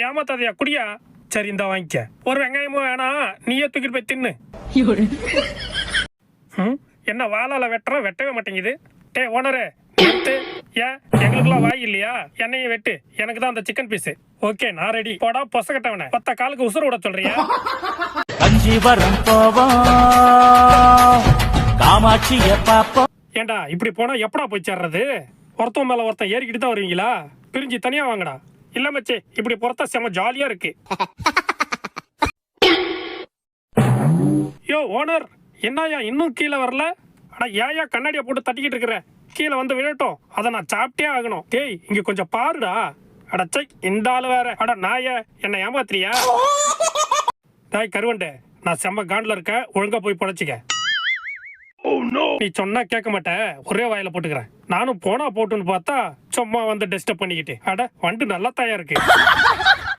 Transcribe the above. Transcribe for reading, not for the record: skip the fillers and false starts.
ஏமாத்தாதையா குடியா. சரி இந்த வாங்கிக்க. ஒரு வெங்காயமும் வேணாம், நீயே தூக்கிட்டு போய் தின்னு. என்ன வாழால வெட்டவே மாட்டேங்குது. டே ஓனரு வெட்டு. ஏன் எங்களுக்குலாம் வாய் இல்லையா? என்னையும் வெட்டு, எனக்கு தான் அந்த சிக்கன் பீஸ். ஓகே நான் ரெடி. போடா பொசக்கட்டவன, 10 காலுக்கு உசுறு விட சொல்றியா? ஏண்டா இப்படி போனா எப்படா போய் சேர்றது? ஒருத்தன் மேல ஒருத்தன் ஏறிக்கிட்டு தான் வருவீங்களா? பிரிஞ்சு தனியா வாங்கடா. இல்ல மச்சி, இப்படி பொறுத்தா செம ஜாலியா இருக்கு. யோ ஓனர், என்னயா இன்னும் கீழே வரல? அட ஏயா கண்ணாடியை போட்டு தட்டிக்கிட்டு இருக்கிற? கீழே வந்து விழட்டும், அதை நான் சாப்பிட்டே ஆகணும். டேய் இங்க கொஞ்சம் பாருடா. அடச்சை இந்த ஆளு வேற. அட நாய, என்ன ஏமாத்திரியா? டாய் கருவண்டே, நான் செம்ம காண்டில் இருக்க, ஒழுங்கா போய் படைச்சிக்க. நீ சொன்னா கேட்க மாட்டேன், ஒரே வாயில போட்டுக்கிறேன். நானும் போனா போட்டுன்னு பார்த்தா சும்மா வந்து டிஸ்டர்ப் பண்ணிக்கிட்டு. அட வண்டு நல்லா தாயா இருக்கு.